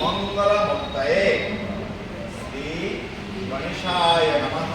मंगलमूर्तये श्री गणेशाय नमः।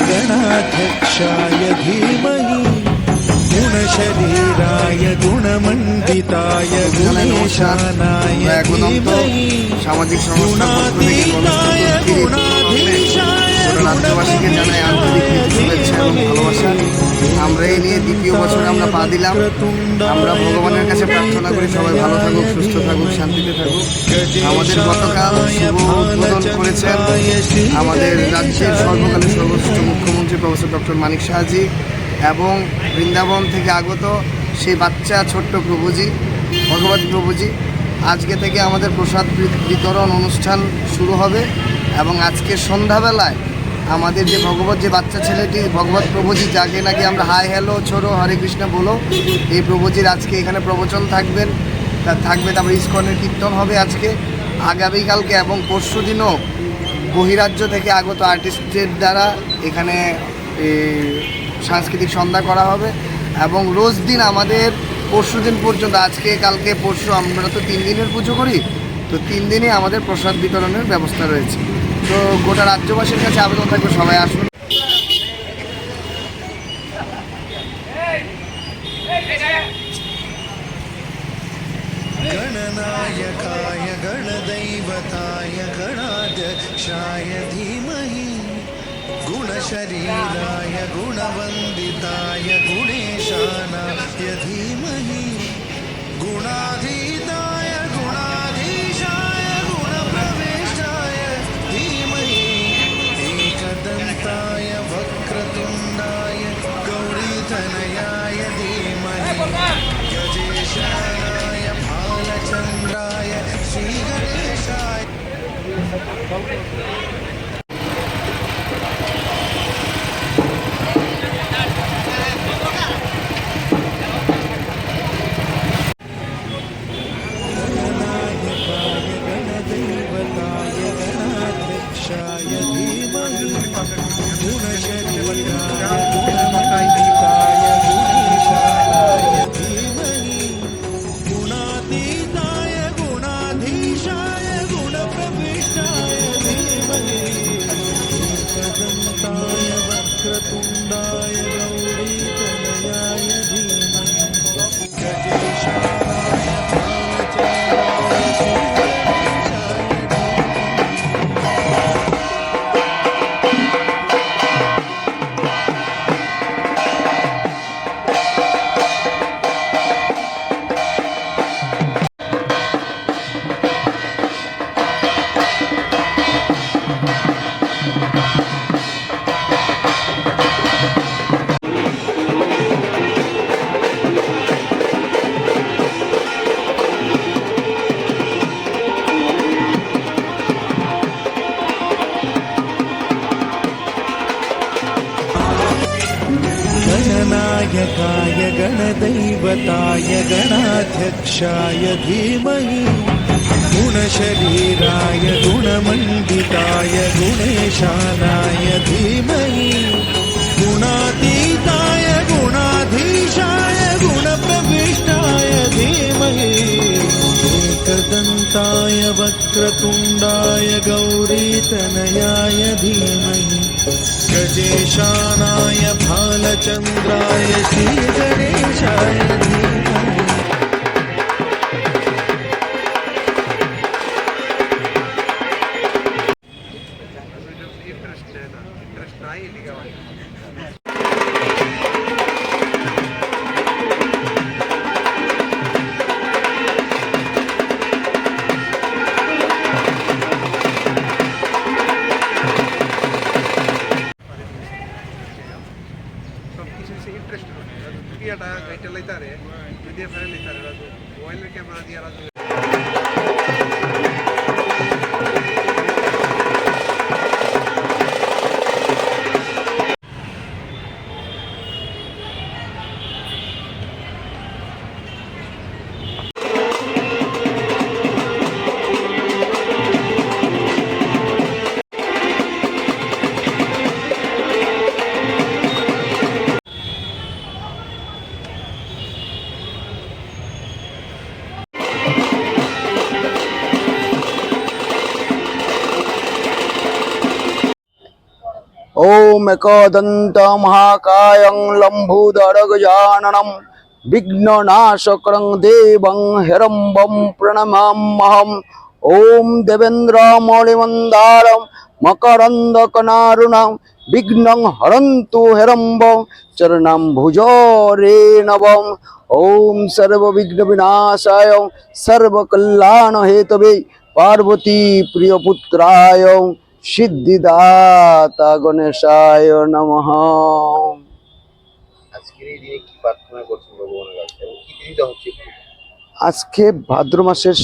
गणाध्यक्षाय धीमहि गुणशरीराय गुणमण्डिताय गुणेशानाय धीमहि सामाजिक সংস্থার রাজ্যবাসীকে জানাই আন্তরিক শুভেচ্ছা এবং ভালোবাসা। আমরা এই নিয়ে দ্বিতীয় বছরে আমরা পা দিলাম। আমরা ভগবানের কাছে প্রার্থনা করি সবাই ভালো থাকুক, সুস্থ থাকুক, শান্তিতে থাকুক। আমাদের গতকাল শুভ উদ্বোধন করেছেন আমাদের রাজ্যের সর্বকালের সর্বশ্রেষ্ঠ মুখ্যমন্ত্রী প্রফেসর ডক্টর মানিক সাহাজি এবং বৃন্দাবন থেকে আগত সেই বাচ্চা ছোট্ট প্রভুজি ভগবতী প্রভুজি। আজকে থেকে আমাদের প্রসাদ বিতরণ অনুষ্ঠান শুরু হবে এবং আজকে সন্ধ্যাবেলায় আমাদের যে ভগবত যে বাচ্চা ছেলেটি ভগবত প্রভুজি, যাকে নাকি আমরা হাই হ্যালো ছোড়ো হরে কৃষ্ণ বলো, এই প্রভুজির আজকে এখানে প্রবচন থাকবে। তারপরে ইস্কনের কীর্তন হবে আজকে, আগামীকালকে এবং পরশু দিনও বহিরাজ্য থেকে আগত আর্টিস্টদের দ্বারা এখানে সাংস্কৃতিক সন্ধ্যা করা হবে এবং রোজ দিন আমাদের পরশু দিন পর্যন্ত, আজকে কালকে পরশু, আমরা তো 3 দিনের পুজো করি, তো 3 দিনে আমাদের প্রসাদ বিতরণের ব্যবস্থা রয়েছে। তো গোটা রাজ্যবাসীর কাছে আবেদন থাকবে সবাই আসুন। गणनायकाय गणदैवताय गणाध्यक्षाय धीमहि गुणशरीराय गुणवन्दिताय गुणेशानाय धीमहि गुणाधीताय गुणाधीशाय गुणप्रविष्टाय धीमहि एकदन्ताय वक्रतुण्डाय गौरीतनयाय धीमहि गजेशानाय भालचन्द्राय श्रीगणेशाय। गणनायकाय गणदैवताय गणाध्यक्षाय धीमहि गुणशरीराय गुणमण्डिताय गुणेशानाय धीमहि गुणातीताय गुणाधीशाय गुणप्रविष्टाय धीमहि एकदन्ताय वक्रतुण्डाय गौरीतनयाय धीमहि गजेशानाय भालचन्द्राय श्रीगणेशाय धीमहि ಇಂಟ್ರೆಸ್ಟ್ ಕ್ರಿಕೆಟ್ ಗೈಟೆಲ್ಲ ಇದ್ದಾರೆ ವಿದ್ಯಾ ಫ್ಯಾನ್ ಇದ್ದಾರೆ ಅದು ಮೊಬೈಲ್ ಕ್ಯಾಮ್ರಾ ಯಾರಾದರೂ ओम एकदंत महाकायं लंबोदरगजाननं विघ्ननाशकरं देवं हिरम्बं प्रणमाम्यहम्। ओम देवेन्द्रमौलिमन्दारं मकरन्दकनारुणं विघ्नं हरन्तु हिरम्बं चरणाम्बुजरेणवम्। ओम सर्वविघ्नविनाशाय सर्वकल्याणहेतवे पार्वती प्रियपुत्राय সিদ্ধিদাতা গণেশায় নমঃ। আজকের এই দিনে কি প্রার্থনা করছেন ভগবানের কাছে এবং কি দিনটা হচ্ছে? আজকে ভাদ্র মাসের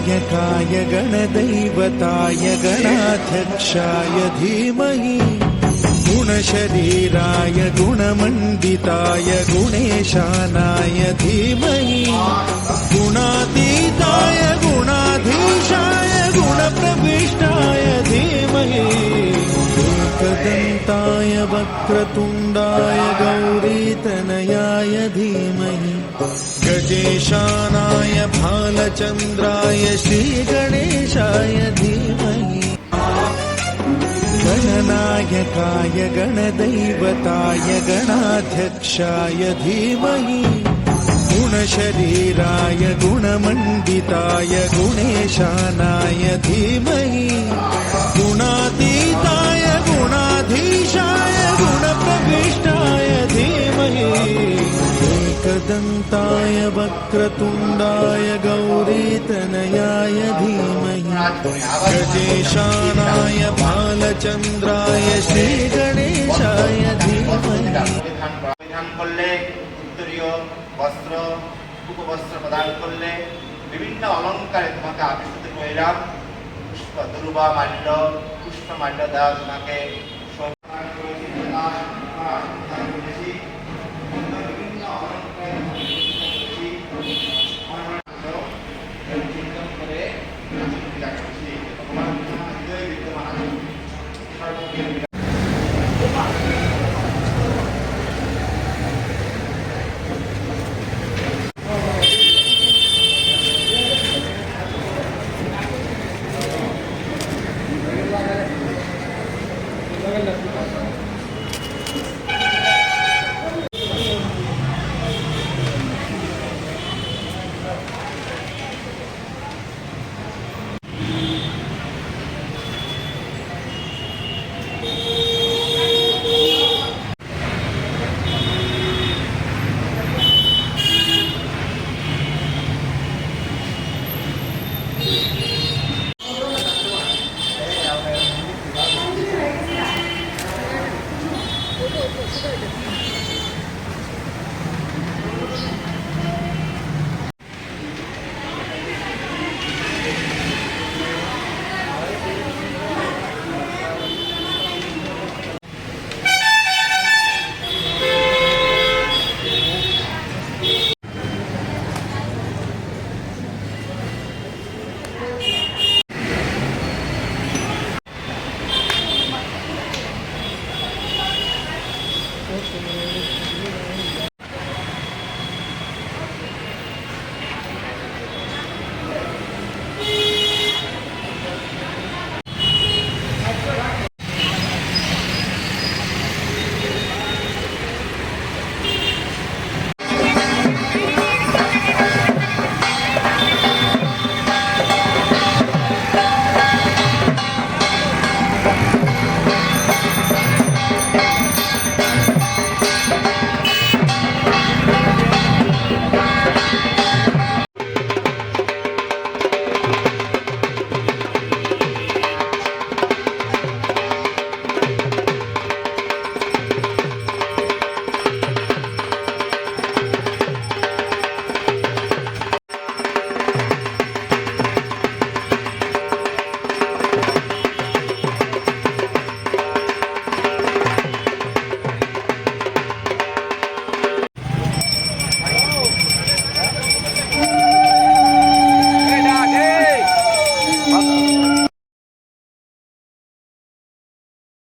गणनायकाय गणदैवताय गणाध्यक्षाय धीमहि गुणशरीराय गुणमण्डिताय गुणेशानाय धीमहि गुणातीताय गुणाधीशाय गुणप्रविष्टाय धीमहि एकदन्ताय वक्रतुण्डाय गौरीतनयाय धीमहि गजेशानाय भालचन्द्राय श्रीगणेशाय धीमहि गणनायकाय गणदैवताय गणाध्यक्षाय धीमहि गुणशरीराय गुणमण्डिताय गुणेशानाय धीमहि गुणातीताय गुणाधीशाय गुणप्रविष्टाय धीमहि एकदन्ताय वक्रतुण्डाय गौरीतनयाय धीमहि गजेशानाय भालचन्द्राय श्रीगणेशाय धीमहि পরিধান করলে উত্তরীয় বস্ত্র উপবস্ত্র প্রদান করলে বিভিন্ন অলঙ্কারে তোমাকে আবিষ্কৃত করিলাম পুষ্প দুর্বা মাল্য পুষ্প মাল্য দেওয়া তোমাকে সম্মান করেছি, বিভিন্ন অলঙ্কারে চিন্তন করে পূজা করছি। ভগবান হৃদয়ে বিদ্যমান আছেন।